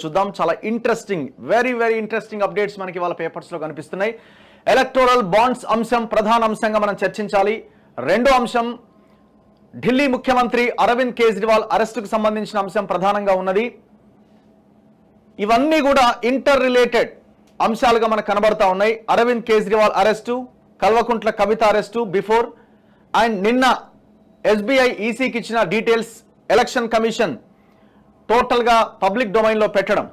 చూద్దాం. చాలా interesting, very interesting updates మనకి వాళ్ళ పేపర్స్ లో కనిపిస్తున్నాయి. ఎలక్టోరల్ బాండ్స్ అంశం ప్రధాన అంశంగా మనం చర్చించాలి. రెండో అంశం ఢిల్లీ ముఖ్యమంత్రి అరవింద్ కేజ్రీవాల్ అరెస్టుకు సంబంధించిన అంశం ప్రధానంగా ఉన్నది. ఇవన్నీ కూడా ఇంటర్ రిలేటెడ్ అంశాలుగా మనకు కనబడతా ఉన్నాయి. Arvind Kejriwal arrest, Kalvakuntla Kavitha arrest before, and నిన్న ఎస్బీఐ ఈసీకి ఇచ్చిన డీటెయిల్స్ ఎలక్షన్ కమిషన్ టోటల్గా పబ్లిక్ డొమైన్లో పెట్టడం.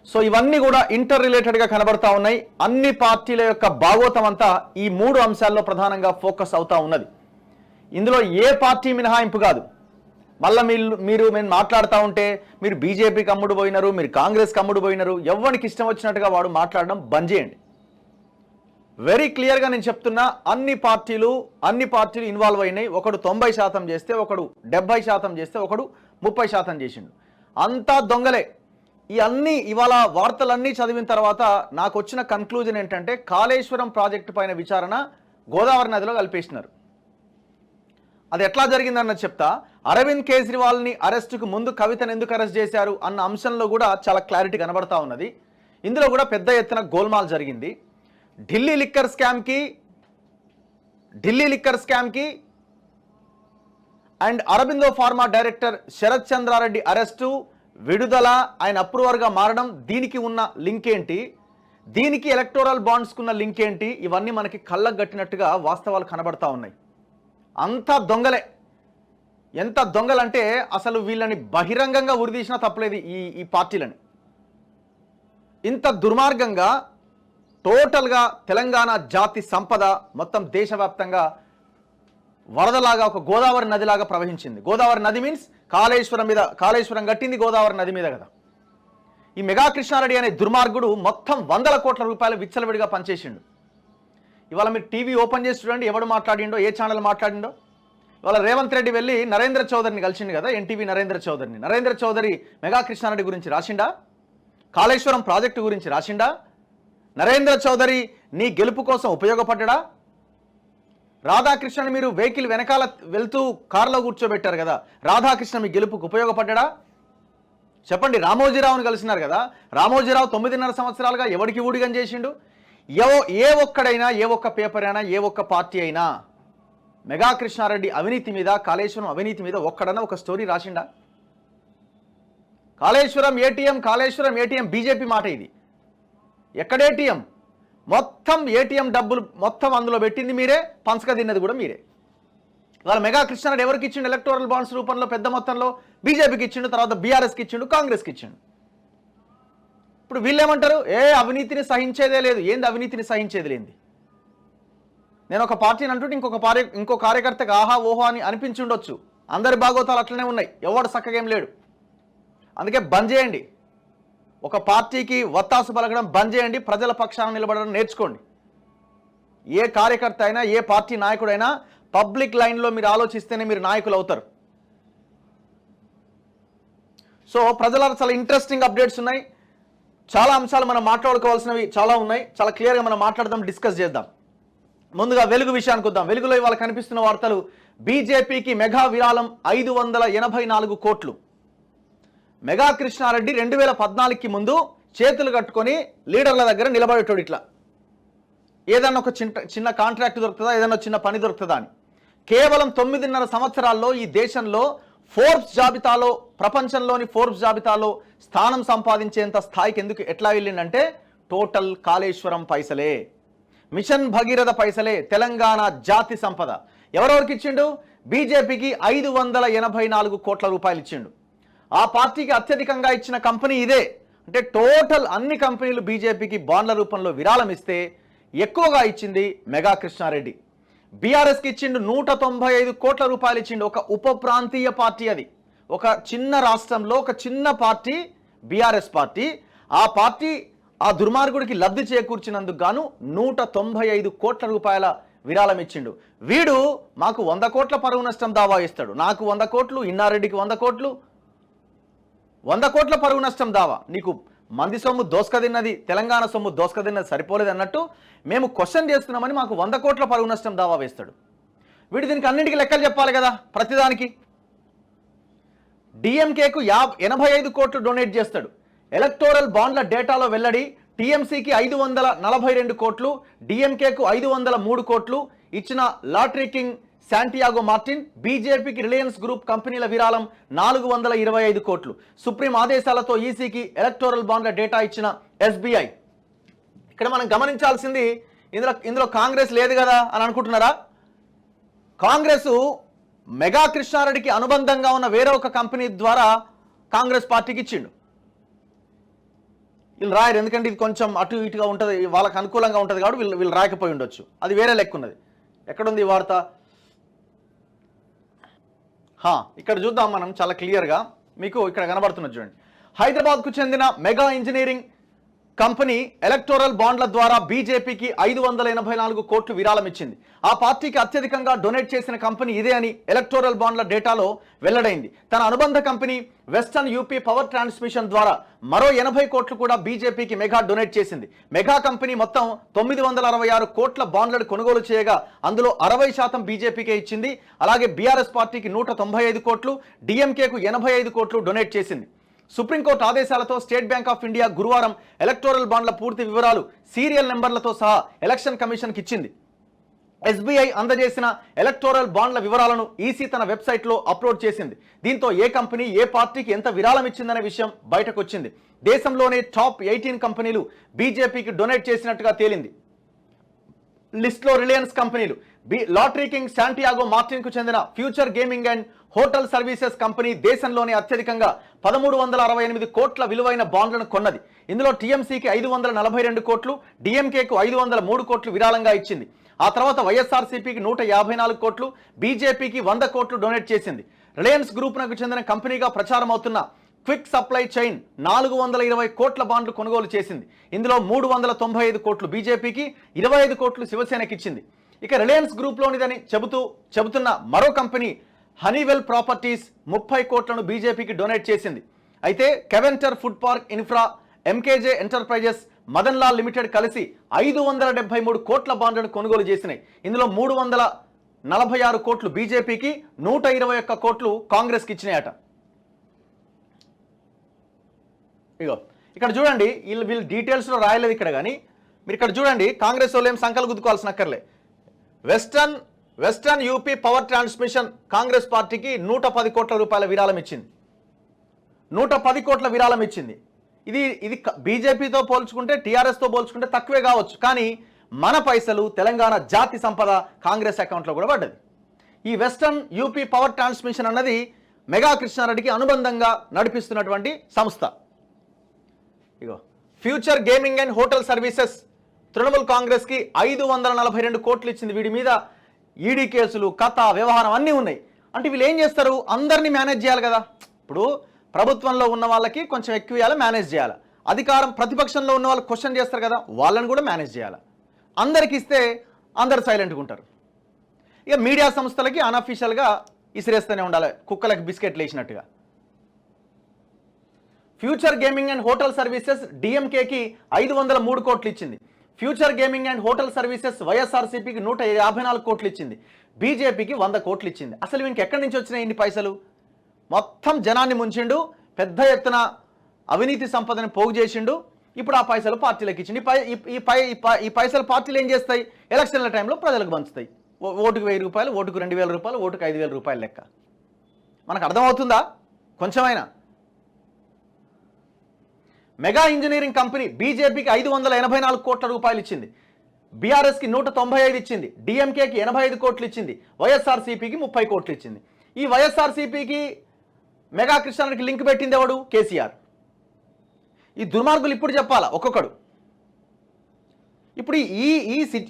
సో ఇవన్నీ కూడా ఇంటర్ రిలేటెడ్గా కనబడతా ఉన్నాయి. అన్ని పార్టీల యొక్క భాగోతం అంతా ఈ మూడు అంశాల్లో ప్రధానంగా ఫోకస్ అవుతా ఉన్నది. ఇందులో ఏ పార్టీ మినహాయింపు కాదు. మళ్ళీ మేము మాట్లాడుతూ ఉంటే మీరు బీజేపీకి అమ్ముడు పోయినారు, మీరు కాంగ్రెస్కి అమ్ముడు పోయినారు, ఎవరికి ఇష్టం వచ్చినట్టుగా వాడు మాట్లాడడం బంద్ చేయండి. వెరీ క్లియర్గా నేను చెప్తున్నా, అన్ని పార్టీలు ఇన్వాల్వ్ అయినాయి. ఒకడు 90% చేస్తే, ఒకడు 70% చేస్తే, ఒకడు 30% చేసిండు. అంతా దొంగలే. ఇవాళ వార్తలన్నీ చదివిన తర్వాత నాకు వచ్చిన కన్క్లూజన్ ఏంటంటే, కాళేశ్వరం ప్రాజెక్టు పైన విచారణ గోదావరి నదిలో కలిపేసినారు. అది ఎట్లా జరిగిందన్నది చెప్తా. అరవింద్ కేజ్రీవాల్ని అరెస్టుకు ముందు కవితను ఎందుకు అరెస్ట్ చేశారు అన్న అంశంలో కూడా చాలా క్లారిటీ కనబడతా ఉన్నది. ఇందులో కూడా పెద్ద ఎత్తున గోల్మాల్ జరిగింది. ఢిల్లీ లిక్కర్ స్కామ్కి and Aurobindo pharma director Sarath Chandra Reddy arrest, విడుదల, ఆయన అప్రూవర్గా మారడం, దీనికి ఉన్న లింక్ ఏంటి, దీనికి ఎలక్టోరల్ బాండ్స్కు ఉన్న లింక్ ఏంటి, ఇవన్నీ మనకి కళ్ళకు గట్టినట్టుగా వాస్తవాలు కనబడతా ఉన్నాయి. అంతా దొంగలే. ఎంత దొంగలంటే అసలు వీళ్ళని బహిరంగంగా ఉరిదీసినా తప్పలేదు. ఈ పార్టీలని ఇంత దుర్మార్గంగా టోటల్గా తెలంగాణ జాతి సంపద మొత్తం దేశవ్యాప్తంగా వరదలాగా ఒక గోదావరి నదిలాగా ప్రవహించింది. గోదావరి నది మీన్స్ కాళేశ్వరం కట్టింది గోదావరి నది మీద కదా. ఈ మెగా కృష్ణారెడ్డి అనే దుర్మార్గుడు మొత్తం 100 కోట్ల రూపాయలు విచ్చలవిడిగా పనిచేసిండు. ఇవాళ మీరు టీవీ ఓపెన్ చేసి చూడండి, ఎవడు మాట్లాడిండో, ఏ ఛానల్ మాట్లాడిండో. ఇవాళ రేవంత్ రెడ్డి వెళ్ళి నరేంద్ర చౌదరిని కలిసిండు కదా, ఎన్టీవీ నరేంద్ర చౌదరి మెగా కృష్ణారెడ్డి గురించి రాసిండా? కాళేశ్వరం ప్రాజెక్టు గురించి రాసిండా? నరేంద్ర చౌదరి నీ గెలుపు కోసం ఉపయోగపడ్డా? రాధాకృష్ణని మీరు వెహికల్ వెనకాల వెళ్తూ కారులో కూర్చోబెట్టారు కదా, రాధాకృష్ణ మీ గెలుపుకు ఉపయోగపడ్డా? చెప్పండి. రామోజీరావుని కలిసినారు కదా, రామోజీరావు 9.5 సంవత్సరాలుగా ఎవడికి ఊడిగం చేసిండు? ఏ ఒక్కడైనా, ఏ ఒక్క పేపర్ అయినా, ఏ ఒక్క పార్టీ అయినా మెగా కృష్ణారెడ్డి అవినీతి మీద, కాళేశ్వరం అవినీతి మీద ఒక్కడన్నా ఒక స్టోరీ రాసిండా? కాళేశ్వరం ఏటీఎం బీజేపీ మాట ఇది. ఎక్కడ ఏటీఎం? మొత్తం ఏటీఎం డబ్బులు మొత్తం అందులో పెట్టింది మీరే, పంచక తిన్నది కూడా మీరే. ఇవాళ మెగా కృష్ణారెడ్డి ఎవరికి ఇచ్చిండు? ఎలక్టోరల్ బాండ్స్ రూపంలో పెద్ద మొత్తంలో బీజేపీకి ఇచ్చిండు, తర్వాత బీఆర్ఎస్కి ఇచ్చిండు, కాంగ్రెస్కి ఇచ్చిండు. ఇప్పుడు వీళ్ళేమంటారు? అవినీతిని సహించేదే లేదు. ఏంది అవినీతిని సహించేది లేంది? నేను ఒక పార్టీని అంటుంటే ఇంకో కార్యకర్తకు ఆహా ఓహో అని అనిపించుండొచ్చు. అందరి భాగోతాలు అట్లనే ఉన్నాయి, ఎవడు చక్కగా ఏం లేడు. అందుకే బంద్ చేయండి. ఒక పార్టీకి వత్తాసు పలకడం బంద్ చేయండి. ప్రజల పక్షాన నిలబడడం నేర్చుకోండి. ఏ కార్యకర్త అయినా, ఏ పార్టీ నాయకుడైనా పబ్లిక్ లైన్లో మీరు ఆలోచిస్తేనే మీరు నాయకులు అవుతారు. సో ప్రజల చాలా ఇంట్రెస్టింగ్ అప్డేట్స్ ఉన్నాయి. చాలా అంశాలు మనం మాట్లాడుకోవాల్సినవి చాలా ఉన్నాయి. చాలా క్లియర్గా మనం మాట్లాడదాం, డిస్కస్ చేద్దాం. ముందుగా వెలుగు విషయానికి వద్దాం. వెలుగులో ఇవాళ కనిపిస్తున్న వార్తలు, బీజేపీకి మెగా విరాళం 584 కోట్లు. మెగా కృష్ణారెడ్డి 2014కి ముందు చేతులు కట్టుకొని లీడర్ల దగ్గర నిలబడేటోడు. ఇట్లా ఏదన్నా ఒక చిన్న కాంట్రాక్ట్ దొరుకుతుందా, ఏదన్నా చిన్న పని దొరుకుతుందా అని. కేవలం 9.5 సంవత్సరాల్లో ఈ దేశంలో ప్రపంచంలోని ఫోర్బ్స్ జాబితాలో స్థానం సంపాదించేంత స్థాయికి ఎట్లా వెళ్ళిందంటే టోటల్ కాళేశ్వరం పైసలే, మిషన్ భగీరథ పైసలే, తెలంగాణ జాతి సంపద. ఎవరెవరికి ఇచ్చిండు? బీజేపీకి 584 కోట్ల రూపాయలు ఇచ్చిండు. ఆ పార్టీకి అత్యధికంగా ఇచ్చిన కంపెనీ ఇదే. అంటే టోటల్ అన్ని కంపెనీలు బీజేపీకి బాండ్ల రూపంలో విరాళం ఇస్తే ఎక్కువగా ఇచ్చింది మెగా కృష్ణారెడ్డి. బీఆర్ఎస్కి ఇచ్చిండు 195 కోట్ల రూపాయలు ఇచ్చిండు. ఒక ఉప ప్రాంతీయ పార్టీ, అది ఒక చిన్న రాష్ట్రంలో ఒక చిన్న పార్టీ బీఆర్ఎస్ పార్టీ. ఆ దుర్మార్గుడికి లబ్ధి చేకూర్చినందుకు గాను 195 కోట్ల రూపాయల విరాళం ఇచ్చిండు. వీడు మాకు 100 కోట్ల పరువు నష్టం దావా ఇస్తాడు. నాకు 100 కోట్లు, ఇన్నారెడ్డికి 100 కోట్లు, 100 కోట్ల పరువు నష్టం దావా. నీకు మంది సొమ్ము దోసుకదిన్నది, తెలంగాణ సొమ్ము దోసుకదిన్నది సరిపోలేదు అన్నట్టు మేము క్వశ్చన్ చేస్తున్నామని మాకు 100 కోట్ల పరువు నష్టం దావా వేస్తాడు. వీడు దీనికి అన్నింటికి లెక్కలు చెప్పాలి కదా ప్రతిదానికి. డిఎంకేకు 85 కోట్లు డొనేట్ చేస్తాడు. ఎలక్టోరల్ బాండ్ల డేటాలో వెల్లడి, టీఎంసీకి 542 కోట్లు, డిఎంకేకు 503 కోట్లు ఇచ్చిన లాటరీ కింగ్ శాంటియాగో మార్టిన్, బీజేపీకి రిలయన్స్ గ్రూప్ కంపెనీల విరాళం 425 కోట్లు. సుప్రీం ఆదేశాలతో ఈసీకి ఎలక్టోరల్ బాండ్ల డేటా ఇచ్చిన ఎస్బీఐ. ఇక్కడ మనం గమనించాల్సింది, ఇందులో కాంగ్రెస్ లేదు కదా అని అనుకుంటున్నారా? కాంగ్రెస్ మెగా కృష్ణారెడ్డికి అనుబంధంగా ఉన్న వేరే ఒక కంపెనీ ద్వారా కాంగ్రెస్ పార్టీకి ఇచ్చిండు. వీళ్ళు రాయరు, ఎందుకంటే ఇది కొంచెం అటు ఇటుగా ఉంటుంది, వాళ్ళకి అనుకూలంగా ఉంటుంది కాబట్టి వీళ్ళు రాయకపోయి ఉండొచ్చు. అది వేరే లెక్క ఉన్నది. ఎక్కడుంది ఈ వార్త? ఇక్కడ చూద్దాం మనం చాలా క్లియర్గా, మీకు ఇక్కడ కనబడుతున్నది చూడండి. హైదరాబాద్కు చెందిన మెగా ఇంజనీరింగ్ కంపెనీ ఎలక్టోరల్ బాండ్ల ద్వారా బీజేపీకి 584 కోట్లు విరాళం ఇచ్చింది. ఆ పార్టీకి అత్యధికంగా డొనేట్ చేసిన కంపెనీ ఇదే అని ఎలక్టోరల్ బాండ్ల డేటాలో వెల్లడైంది. తన అనుబంధ company western UP power transmission ద్వారా మరో 80 కోట్లు కూడా బీజేపీకి మెగా డొనేట్ చేసింది. మెగా కంపెనీ మొత్తం 966 కోట్ల బాండ్లను కొనుగోలు చేయగా అందులో 60% బీజేపీకే ఇచ్చింది. అలాగే బీఆర్ఎస్ పార్టీకి 195 కోట్లు, డిఎంకేకు 85 కోట్లు డొనేట్ చేసింది. సుప్రీంకోర్టు ఆదేశాలతో స్టేట్ బ్యాంక్ ఆఫ్ ఇండియా గురువారం ఎలక్టోరల్ బాండ్ల పూర్తి వివరాలు సీరియల్ నెంబర్లతో సహా ఎలక్షన్ కమిషన్కి ఇచ్చింది. ఎస్బీఐ అందజేసిన ఎలక్టోరల్ బాండ్ల వివరాలను ఈసీ తన వెబ్సైట్లో అప్లోడ్ చేసింది. దీంతో ఏ కంపెనీ ఏ పార్టీకి ఎంత విరాళం ఇచ్చిందనే విషయం బయటకు వచ్చింది. దేశంలోనే టాప్ 18 కంపెనీలు బీజేపీకి డొనేట్ చేసినట్టుగా తేలింది. లిస్ట్లో రిలయన్స్ కంపెనీలు, లాటరీ కింగ్ శాంటియాగో మార్టిన్ కు చెందిన future gaming and hotel services company దేశంలోనే అత్యధికంగా 1368 కోట్ల విలువైన బాండ్లను కొన్నది. ఇందులో టీఎంసీకి 542 కోట్లు, డిఎంకేకు 503 కోట్లు విరాళంగా ఇచ్చింది. ఆ తర్వాత వైఎస్ఆర్సీపీకి 154 కోట్లు, బీజేపీకి 100 కోట్లు డొనేట్ చేసింది. రిలయన్స్ గ్రూప్నకు చెందిన కంపెనీగా ప్రచారం అవుతున్న క్విక్ సప్లై చైన్ 420 కోట్ల బాండ్లు కొనుగోలు చేసింది. ఇందులో 395 కోట్లు బీజేపీకి, 25 కోట్లు శివసేనకి ఇచ్చింది. ఇక రిలయన్స్ గ్రూప్లోనిదని చెబుతున్న మరో కంపెనీ హనీవెల్ ప్రాపర్టీస్ 30 కోట్లను బీజేపీకి డొనేట్ చేసింది. అయితే Keventer food park infra, MKJ enterprises, Madan Lal limited కలిసి 573 కోట్ల బాండ్లను కొనుగోలు చేసినాయి. ఇందులో 346 కోట్లు బీజేపీకి, 121 కోట్లు కాంగ్రెస్కి ఇచ్చినాయట. ఇగో ఇక్కడ చూడండి, వీళ్ళు డీటెయిల్స్లో రాయలేదు ఇక్కడ, కానీ మీరు ఇక్కడ చూడండి, కాంగ్రెస్ వాళ్ళు ఏం సంకలు గుద్దుకోవాల్సిన అక్కర్లే. Western UP power transmission Congress పార్టీకి 110 కోట్ల రూపాయల విరాళం ఇచ్చింది. 110 కోట్ల విరాళం ఇచ్చింది. ఇది బీజేపీతో పోల్చుకుంటే, టీఆర్ఎస్తో పోల్చుకుంటే తక్కువే కావచ్చు, కానీ మన పైసలు తెలంగాణ జాతి సంపద కాంగ్రెస్ అకౌంట్లో కూడా పడ్డది. ఈ వెస్టర్న్ యూపీ పవర్ ట్రాన్స్మిషన్ అన్నది మెగా కృష్ణారెడ్డికి అనుబంధంగా నడిపిస్తున్నటువంటి సంస్థ. ఇగో future gaming and hotel services Trinamool కాంగ్రెస్కి 542 కోట్లు ఇచ్చింది. వీడి మీద ఈడీ కేసులు, కథ, వ్యవహారం అన్నీ ఉన్నాయి. అంటే వీళ్ళు ఏం చేస్తారు, అందరినీ మేనేజ్ చేయాలి కదా. ఇప్పుడు ప్రభుత్వంలో ఉన్న వాళ్ళకి కొంచెం ఎక్కువ ఇవ్వాలి, మేనేజ్ చేయాలి. అధికారం ప్రతిపక్షంలో ఉన్న వాళ్ళు క్వశ్చన్ చేస్తారు కదా, వాళ్ళని కూడా మేనేజ్ చేయాలి. అందరికి ఇస్తే అందరు సైలెంట్గా ఉంటారు. ఇక మీడియా సంస్థలకి అన్అఫీషియల్గా ఇసిరేస్తూనే ఉండాలి, కుక్కలకి బిస్కెట్లు వేసినట్టుగా. Future gaming and hotel services డిఎంకేకి 503 కోట్లు ఇచ్చింది. Future gaming and hotel services వైఎస్ఆర్సీపీకి 154 కోట్లు ఇచ్చింది. బీజేపీకి 100 కోట్లు ఇచ్చింది. అసలు వీనికి ఎక్కడి నుంచి వచ్చినాయి ఇన్ని పైసలు? మొత్తం జనాన్ని ముంచిండు, పెద్ద ఎత్తున అవినీతి సంపదని పోగు చేసిండు. ఇప్పుడు ఆ పైసలు పార్టీలకు ఇచ్చిండు. ఈ పైసలు పార్టీలు ఏం చేస్తాయి, ఎలక్షన్ల టైంలో ప్రజలకు పంచుతాయి. ఓటుకు 1000 రూపాయలు, ఓటుకు 2000 రూపాయలు, ఓటుకు 5000 రూపాయలు లెక్క. మనకు అర్థమవుతుందా కొంచెమైనా? మెగా ఇంజనీరింగ్ కంపెనీ బీజేపీకి 584 కోట్ల రూపాయలు ఇచ్చింది. బీఆర్ఎస్కి 195 ఇచ్చింది, డిఎంకేకి 85 కోట్లు ఇచ్చింది, వైఎస్ఆర్సీపీకి 30 కోట్లు ఇచ్చింది. ఈ వైఎస్ఆర్సీపీకి మెగా కృష్ణారెడ్డికి లింక్ పెట్టింది ఎవడు? కేసీఆర్. ఈ దుర్మార్గులు ఇప్పుడు చెప్పాలా ఒక్కొక్కడు. ఇప్పుడు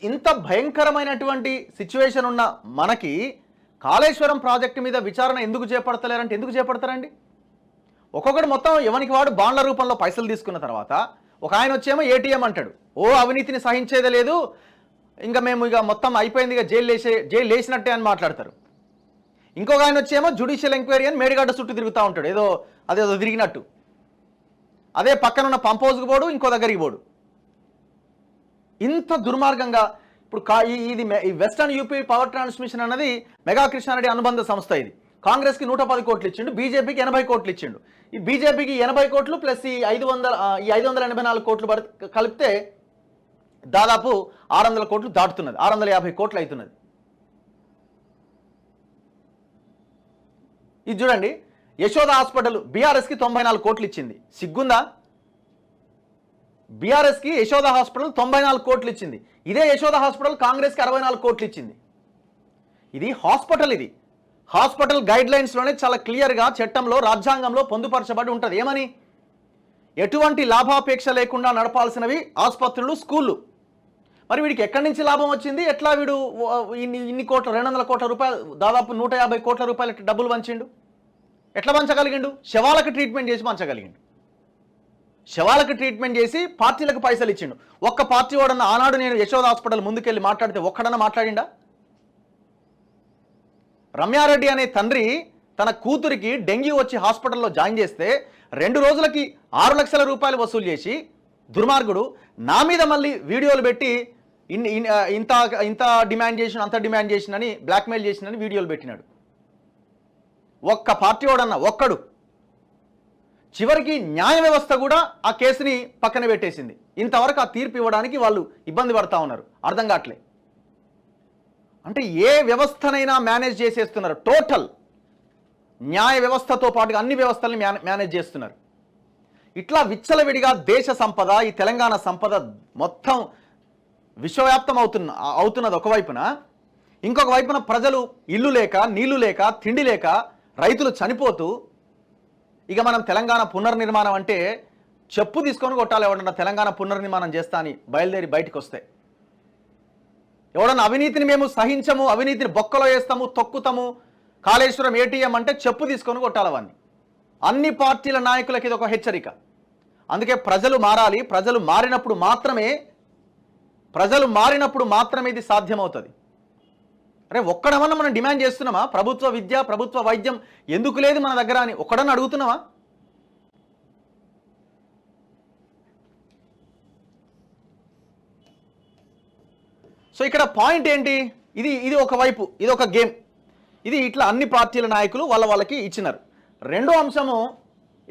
ఇంత భయంకరమైనటువంటి సిచ్యువేషన్ ఉన్న మనకి కాళేశ్వరం ప్రాజెక్టు మీద విచారణ ఎందుకు చేపడతలేరంటే ఎందుకు చేపడతారండి? ఒక్కొక్కడు మొత్తం ఎవరికి వాడు బాండ్ల రూపంలో పైసలు తీసుకున్న తర్వాత ఒక ఆయన వచ్చేమో ఏటీఎం అంటాడు, ఓ అవినీతిని సహించేదే లేదు, ఇంకా మేము మొత్తం అయిపోయింది, జైలు వేసినట్టే అని మాట్లాడతారు. ఇంకొక ఆయన వచ్చేమో జ్యుడిషియల్ ఎంక్వైరీ అని మేడిగడ్డ చుట్టూ తిరుగుతూ ఉంటాడు, అదేదో తిరిగినట్టు. అదే పక్కనున్న పంప్ హౌస్కి పోడు, ఇంకో దగ్గరికి పోడు. ఇంత దుర్మార్గంగా ఇప్పుడు ఇది వెస్టర్న్ యూపీ పవర్ ట్రాన్స్మిషన్ అన్నది మెగా కృష్ణారెడ్డి అనుబంధ సంస్థ. ఇది కాంగ్రెస్కి 110 కోట్లు ఇచ్చిండు, బీజేపీకి 80 కోట్లు ఇచ్చిండు. ఈ బీజేపీకి 80 కోట్లు ప్లస్ ఈ 584 కోట్లు కలిపితే దాదాపు 600 కోట్లు దాటుతున్నది, 650 కోట్లు అవుతున్నది. ఇది చూడండి, యశోద హాస్పిటల్ బీఆర్ఎస్కి 94 కోట్లు ఇచ్చింది. సిగ్గుందా? బీఆర్ఎస్కి యశోద హాస్పిటల్ 94 కోట్లు ఇచ్చింది. ఇదే యశోద హాస్పిటల్ కాంగ్రెస్కి 64 కోట్లు ఇచ్చింది. ఇది హాస్పిటల్ గైడ్ లైన్స్లోనే చాలా క్లియర్గా చట్టంలో, రాజ్యాంగంలో పొందుపరచబడి ఉంటుంది. ఏమని? ఎటువంటి లాభాపేక్ష లేకుండా నడపాల్సినవి ఆసుపత్రులు, స్కూళ్ళు. మరి వీడికి ఎక్కడి నుంచి లాభం వచ్చింది? ఎట్లా వీడు ఇన్ని కోట్ల 200 కోట్ల రూపాయలు, దాదాపు 150 కోట్ల రూపాయలు డబ్బులు పంచిండు? ఎట్లా పంచగలిగిండు? శవాలకు ట్రీట్మెంట్ చేసి పంచగలిగిండు. శవాలకు ట్రీట్మెంట్ చేసి పార్టీలకు పైసలు ఇచ్చిండు. ఒక్క పార్టీ వాడన్న ఆనాడు నేను యశోద హాస్పిటల్ ముందుకెళ్ళి మాట్లాడితే ఒక్కడన్నా మాట్లాడిండా? రమ్యారెడ్డి అనే తండ్రి తన కూతురికి డెంగ్యూ వచ్చి హాస్పిటల్లో జాయిన్ చేస్తే 2 రోజులకి 6 లక్షల రూపాయలు వసూలు చేసి దుర్మార్గుడు నా మీద మళ్ళీ వీడియోలు పెట్టి ఇంత డిమాండ్ చేసిన, అంత డిమాండ్ చేసినని, బ్లాక్మెయిల్ చేసినని వీడియోలు పెట్టినాడు. ఒక్క పార్టీ వాడన్నా ఒక్కడు. చివరికి న్యాయ వ్యవస్థ కూడా ఆ కేసుని పక్కన పెట్టేసింది. ఇంతవరకు ఆ తీర్పు ఇవ్వడానికి వాళ్ళు ఇబ్బంది పడతా ఉన్నారు. అర్థం కావట్లే. అంటే ఏ వ్యవస్థనైనా మేనేజ్ చేసేస్తున్నారు. టోటల్ న్యాయ వ్యవస్థతో పాటుగా అన్ని వ్యవస్థల్ని మేనేజ్ చేస్తున్నారు. ఇట్లా దేశ సంపద, ఈ తెలంగాణ సంపద మొత్తం విశ్వవ్యాప్తం అవుతున్నది ఒకవైపున. ఇంకొక వైపున ప్రజలు ఇల్లు లేక, నీళ్లు లేక, తిండి లేక, రైతులు చనిపోతూ, ఇక మనం తెలంగాణ పునర్నిర్మాణం అంటే చెప్పు తీసుకొని కొట్టాలి. ఎవడన్నా తెలంగాణ పునర్నిర్మాణం చేస్తా అని బయలుదేరి బయటకు వస్తే, ఎవడన్నా అవినీతిని మేము సహించము, అవినీతిని బొక్కలో వేస్తాము, తొక్కుతాము, కాళేశ్వరం ఏటీఎం అంటే చెప్పు తీసుకొని కొట్టాలి అవన్నీ. అన్ని పార్టీల నాయకులకి ఇది ఒక హెచ్చరిక. అందుకే ప్రజలు మారాలి. ప్రజలు మారినప్పుడు మాత్రమే ఇది సాధ్యమవుతుంది. అరే ఒక్కడమన్నా మనం డిమాండ్ చేస్తున్నామా? ప్రభుత్వ విద్య, ప్రభుత్వ వైద్యం ఎందుకు లేదు మన దగ్గర అని ఒక్కడన్నా అడుగుతున్నామా? సో ఇక్కడ పాయింట్ ఏంటి? ఇది ఒకవైపు, ఇది ఒక గేమ్. ఇది ఇట్లా అన్ని పార్టీల నాయకులు వాళ్ళకి ఇచ్చినారు. రెండో అంశము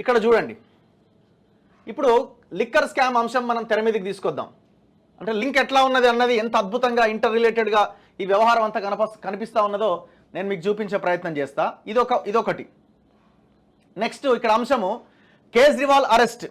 ఇక్కడ చూడండి. ఇప్పుడు లిక్కర్ స్కామ్ అంశం మనం తెర మీదకి తీసుకొద్దాం. అంటే లింక్ ఎట్లా ఉన్నది అన్నది, ఎంత అద్భుతంగా ఇంటర్ రిలేటెడ్గా ఈ వ్యవహారం అంతా కనిపిస్తూ ఉన్నదో నేను మీకు చూపించే ప్రయత్నం చేస్తా. ఇదొకటి. నెక్స్ట్ ఇక్కడ అంశము కేజ్రీవాల్ అరెస్ట్.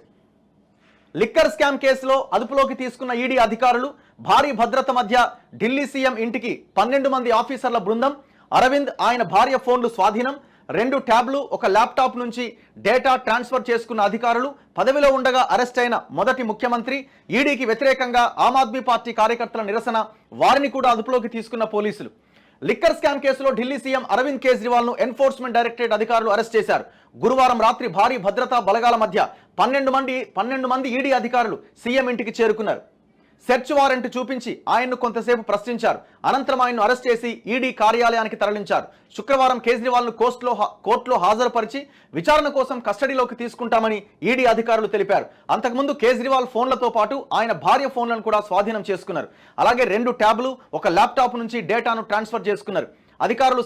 లిక్కర్ స్కామ్ కేసులో అదుపులోకి తీసుకున్న ఈడీ అధికారులు, భారీ భద్రత మధ్య ఢిల్లీ సీఎం ఇంటికి 12 మంది ఆఫీసర్ల బృందం, అరవింద్ ఆయన భార్య ఫోన్లు స్వాధీనం, 2 ట్యాబ్లు, 1 ల్యాప్టాప్ నుంచి డేటా ట్రాన్స్ఫర్ చేసుకున్న అధికారులు, పదవిలో ఉండగా అరెస్ట్ అయిన మొదటి ముఖ్యమంత్రి, ఈడీకి వ్యతిరేకంగా ఆమ్ ఆద్మీ పార్టీ కార్యకర్తల నిరసన, వారిని కూడా అదుపులోకి తీసుకున్న పోలీసులు. లిక్కర్ స్కామ్ కేసులో ఢిల్లీ సీఎం అరవింద్ కేజ్రీవాల్ ను ఎన్ఫోర్స్మెంట్ డైరెక్టరేట్ అధికారులు అరెస్ట్ చేశారు. గురువారం రాత్రి భారీ భద్రతా బలగాల మధ్య 12 మంది ఈడీ అధికారులు సీఎం ఇంటికి చేరుకున్నారు. సెర్చ్ వారెంట్ చూపించి ఆయన్ను కొంతసేపు ప్రశ్నించారు. అనంతరం ఆయన్ను అరెస్ట్ చేసి ఈడీ కార్యాలయానికి తరలించారు. శుక్రవారం కేజ్రీవాల్ను కోర్టులో హాజరుపరిచి విచారణ కోసం కస్టడీలోకి తీసుకుంటామని ఈడీ అధికారులు తెలిపారు. అంతకుముందు కేజ్రీవాల్ ఫోన్లతో పాటు ఆయన భార్య ఫోన్లను కూడా స్వాధీనం చేసుకున్నారు. అలాగే 2 ట్యాబ్లు, 1 ల్యాప్టాప్ నుంచి డేటాను ట్రాన్స్ఫర్ చేసుకున్నారు. అధికారులు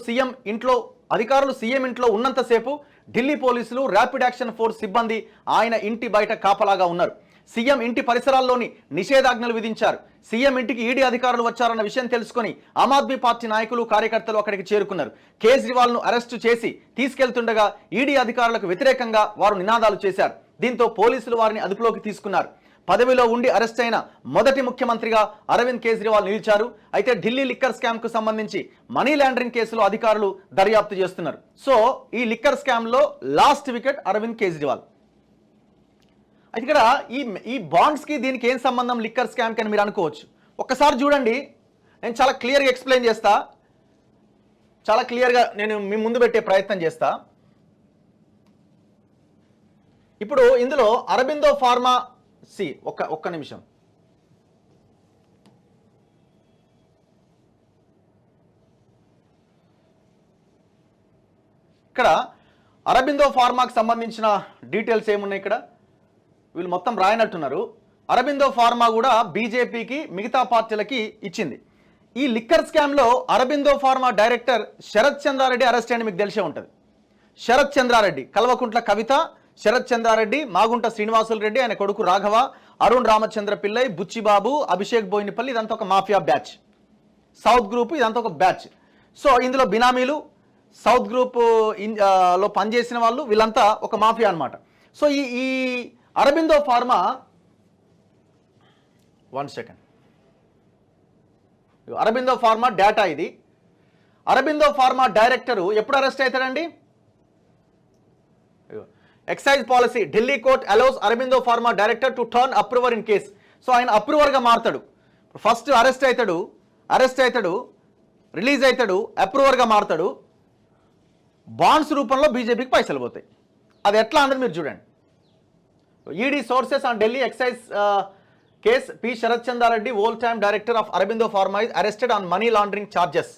సీఎం ఇంట్లో ఉన్నంతసేపు ఢిల్లీ పోలీసులు, ర్యాపిడ్ యాక్షన్ ఫోర్స్ సిబ్బంది ఆయన ఇంటి బయట కాపలాగా ఉన్నారు. సీఎం ఇంటి పరిసరాల్లోని నిషేధాజ్ఞలు విధించారు. సీఎం ఇంటికి ఈడీ అధికారులు వచ్చారన్న విషయం తెలుసుకుని ఆమ్ ఆద్మీ పార్టీ నాయకులు, కార్యకర్తలు అక్కడికి చేరుకున్నారు. కేజ్రీవాల్ ను అరెస్టు చేసి తీసుకెళ్తుండగా ఈడీ అధికారులకు వ్యతిరేకంగా వారు నినాదాలు చేశారు. దీంతో పోలీసులు వారిని అదుపులోకి తీసుకున్నారు. పదవిలో ఉండి అరెస్ట్ అయిన మొదటి ముఖ్యమంత్రిగా అరవింద్ కేజ్రీవాల్ నిలిచారు. అయితే ఢిల్లీ లిక్కర్ స్కామ్ కు సంబంధించి మనీ లాండరింగ్ కేసులో అధికారులు దర్యాప్తు చేస్తున్నారు. సో ఈ లిక్కర్ స్కామ్ లో లాస్ట్ వికెట్ అరవింద్ కేజ్రీవాల్. అయితే ఇక్కడ ఈ బాండ్స్ కి దీనికి ఏం సంబంధం లిక్కర్ స్కామ్ కి అని మీరు అనుకోవచ్చు. ఒక్కసారి చూడండి, నేను చాలా క్లియర్గా ఎక్స్ప్లెయిన్ చేస్తా, చాలా క్లియర్గా నేను మీ ముందు పెట్టే ప్రయత్నం చేస్తా. ఇప్పుడు ఇందులో అరబిందో ఫార్మా ఒక్క నిమిషం. ఇక్కడ అరబిందో ఫార్మాకి సంబంధించిన డీటెయిల్స్ ఏమున్నాయి? ఇక్కడ వీళ్ళు మొత్తం రాయనట్టున్నారు. అరబిందో ఫార్మా కూడా బీజేపీకి, మిగతా పార్టీలకి ఇచ్చింది. ఈ లిక్కర్ స్కామ్లో Aurobindo pharma director Sarath Chandra Reddy arrest అని మీకు తెలిసే ఉంటుంది. శరత్ చంద్రారెడ్డి, కల్వకుంట్ల కవిత, శరత్ చంద్రారెడ్డి, మాగుంట శ్రీనివాసులు రెడ్డి, ఆయన కొడుకు రాఘవ, అరుణ్ రామచంద్ర పిల్లై, బుచ్చిబాబు, అభిషేక్ బోయినపల్లి, ఇదంతా ఒక మాఫియా బ్యాచ్. సౌత్ గ్రూప్ ఇదంతా ఒక బ్యాచ్. సో ఇందులో బినామీలు, సౌత్ గ్రూప్ లో పనిచేసిన వాళ్ళు, వీళ్ళంతా ఒక మాఫియా అనమాట. సో ఈ Aurobindo pharma, 1 second, Aurobindo pharma data ఇది. అరబిందో ఫార్మా డైరెక్టరు ఎప్పుడు అరెస్ట్ అవుతాడండి? Excise policy, Delhi court allows Aurobindo pharma director to turn approver in case. So ఆయన అప్రూవర్గా మారుతాడు. ఫస్ట్ అరెస్ట్ అవుతాడు, రిలీజ్ అవుతాడు, అప్రూవర్గా మారుతాడు, బాండ్స్ రూపంలో బీజేపీకి పైసలు పోతాయి. అది ఎట్లా అన్నది మీరు చూడండి. ED sources on Delhi excise case, P Sarath Chandra Reddy, whole time director of Aurobindo pharma is arrested on money laundering charges.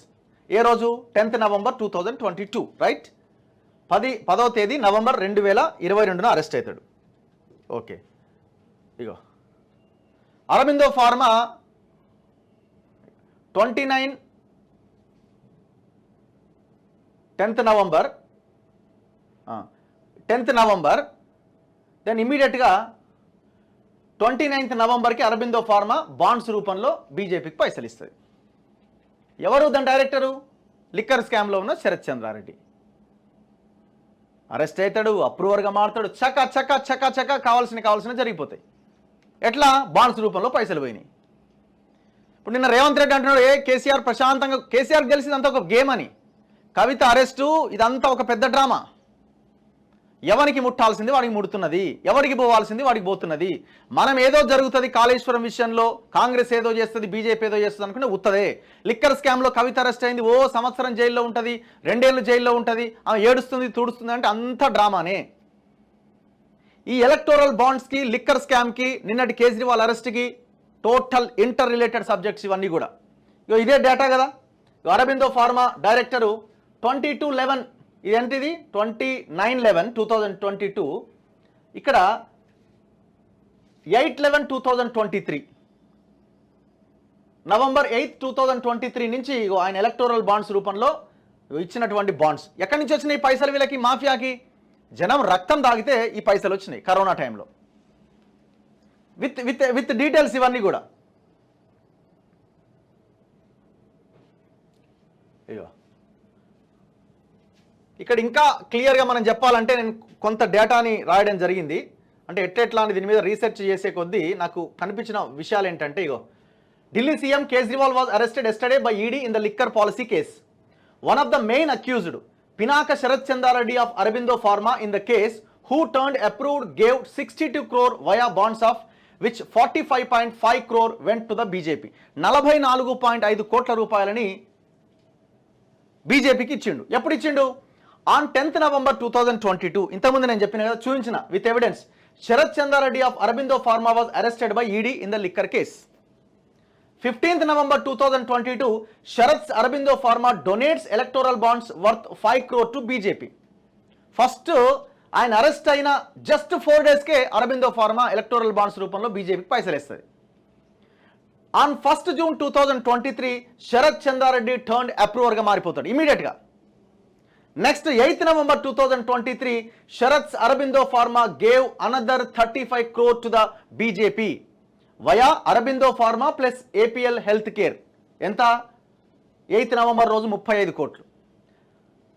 ఏ రోజు? 10th November 2022, right? 10వ తేదీ నవంబర్ 2022 అరెస్ట్ అవుతాడు. ఓకే, ఇగో Aurobindo pharma 10th November, then ఇమీడియట్గా 29th Novemberకి అరబిందో ఫార్మా బాండ్స్ రూపంలో బీజేపీకి పైసలు ఇస్తుంది. ఎవరు దాని డైరెక్టరు? లిక్కర్ స్కామ్లో ఉన్న శరత్ చంద్రారెడ్డి. అరెస్ట్ అవుతాడు, అప్రూవర్గా మారుతాడు, చక్క కావాల్సిన జరిగిపోతాయి. ఎట్లా? బాండ్స్ రూపంలో పైసలు పోయినాయి. ఇప్పుడు నిన్న రేవంత్ రెడ్డి అంటున్నాడు, కేసీఆర్ ప్రశాంతంగా, కేసీఆర్ తెలిసి ఇదంతా ఒక గేమ్ అని. కవిత అరెస్టు ఇదంతా ఒక పెద్ద డ్రామా. ఎవరికి ముట్టాల్సింది వాడికి ముడుతున్నది, ఎవరికి పోవాల్సింది వాడికి పోతున్నది. మనం ఏదో జరుగుతుంది కాళేశ్వరం విషయంలో, కాంగ్రెస్ ఏదో చేస్తుంది, బీజేపీ ఏదో చేస్తుంది అనుకుంటే ఉత్తదే. లిక్కర్ స్కామ్లో కవిత అరెస్ట్ అయింది, ఓ సంవత్సరం జైల్లో ఉంటుంది, 2 ఏళ్ళు జైల్లో ఉంటుంది, ఆమె ఏడుస్తుంది తుడుస్తుంది అంటే అంత డ్రామానే. ఈ ఎలక్టోరల్ బాండ్స్కి, లిక్కర్ స్కామ్కి, నిన్నటి కేజ్రీవాల్ అరెస్ట్కి టోటల్ ఇంటర్ రిలేటెడ్ సబ్జెక్ట్స్ ఇవన్నీ కూడా. ఇదే డేటా కదా. అరబిందో ఫార్మా డైరెక్టరు 22/11, ఇదేంటిది 29/11/2022, ఇక్కడ 8/11/2023, November 8th 2023 నుంచి ఆయన ఎలక్టోరల్ బాండ్స్ రూపంలో ఇచ్చినటువంటి బాండ్స్. ఎక్కడి నుంచి వచ్చినాయి పైసలు వీళ్ళకి, మాఫియాకి? జనం రక్తం తాగితే ఈ పైసలు వచ్చినాయి కరోనా టైంలో. విత్ డీటెయిల్స్ ఇవన్నీ కూడా. ఇగో ఇక్కడ ఇంకా క్లియర్గా మనం చెప్పాలంటే, నేను కొంత డేటాని రాయడం జరిగింది. అంటే ఎట్లా అని దీని మీద రీసెర్చ్ చేసే కొద్దీ నాకు కనిపించిన విషయాలు ఏంటంటే, ఇగో Delhi CM Kejriwal was arrested yesterday by ED in the liquor policy case. One of the main accused, Pinaka Sarath Chandra Reddy of Aurobindo pharma in the case, who turned approved gave 62 crore via bonds of which 45.5 crore went to the BJP. 44.5 కోట్ల రూపాయలని బీజేపీకి ఇచ్చిండు. ఎప్పుడు ఇచ్చిండు? On 10th November 2022. ఇంతకుముందు నేను చెప్పిన కదా, చూపించిన with evidence. Sharath Chandra Reddy of Aurobindo pharma was arrested by ED in the liquor case. 15th November 2022, Sharat's Aurobindo Pharma donates electoral bonds worth 5 crore to BJP. First, ఆయన అరెస్ట్ అయిన జస్ట్ 4 daysకే అరబిందో ఫార్మా ఎలక్టోరల్ బాండ్స్ రూపంలో బీజేపీకి పైసలు ఇస్తుంది. On 1st June 2023, Sarath Chandra Reddy turned అప్రూవర్గా మారిపోతాడు ఇమీడియట్గా. Next 8th November 2023, Sharat's Aurobindo Pharma gave another 35 crore to the BJP via Aurobindo Pharma plus APL Healthcare. ఎంత? 8th November రోజు 35 కోట్లు.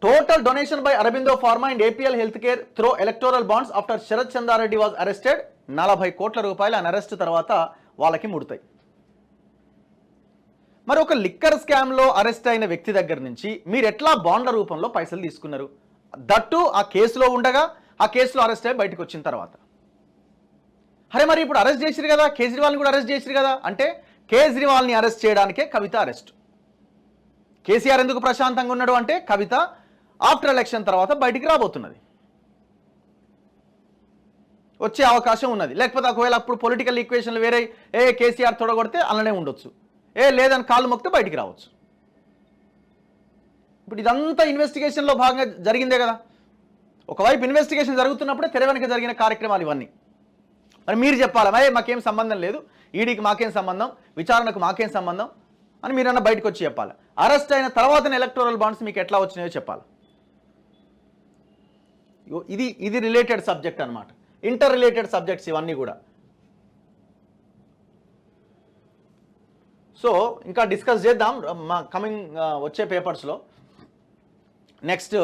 Total donation by Aurobindo Pharma and APL Healthcare through electoral bonds after Sharath Chandareddy was arrested. 40 కోట్ల రూపాయలు ఆయన arrest తర్వాత వాళ్ళకి ముడతాయి. మరి ఒక లిక్కర్ స్కామ్లో అరెస్ట్ అయిన వ్యక్తి దగ్గర నుంచి మీరు ఎట్లా బాండ్ల రూపంలో పైసలు తీసుకున్నారు? దట్టు ఆ కేసులో ఉండగా, ఆ కేసులో అరెస్ట్ అయ్యి బయటకు వచ్చిన తర్వాత. అరే మరి ఇప్పుడు అరెస్ట్ చేసిరు కదా, కేజ్రీవాల్ని కూడా అరెస్ట్ చేసిరు కదా అంటే, కేజ్రీవాల్ని అరెస్ట్ చేయడానికే కవిత అరెస్ట్. కేసీఆర్ ఎందుకు ప్రశాంతంగా ఉన్నాడు అంటే, కవిత ఆఫ్టర్ ఎలక్షన్ తర్వాత బయటికి రాబోతున్నది, వచ్చే అవకాశం ఉన్నది. లేకపోతే ఒకవేళ అప్పుడు పొలిటికల్ ఈక్వేషన్లు వేరే, కేసీఆర్ తొడగొడితే అలానే ఉండొచ్చు, లేదని కాళ్ళు మొక్కితే బయటికి రావచ్చు. ఇప్పుడు ఇదంతా ఇన్వెస్టిగేషన్లో భాగంగా జరిగిందే కదా. ఒకవైపు ఇన్వెస్టిగేషన్ జరుగుతున్నప్పుడే తెర వెనక జరిగిన కార్యక్రమాలు ఇవన్నీ. మరి మీరు చెప్పాలి, మాకేం సంబంధం లేదు, ఈడీకి మాకేం సంబంధం, విచారణకు మాకేం సంబంధం అని మీరన్నా బయటకు వచ్చి చెప్పాలి. అరెస్ట్ అయిన తర్వాతనే ఎలక్టోరల్ బాండ్స్ మీకు ఎట్లా వచ్చినాయో చెప్పాలి. ఇది రిలేటెడ్ సబ్జెక్ట్ అనమాట, ఇంటర్ రిలేటెడ్ సబ్జెక్ట్స్ ఇవన్నీ కూడా. సో ఇంకా డిస్కస్ చేద్దాం మా కమింగ్ వచ్చే పేపర్స్లో. నెక్స్ట్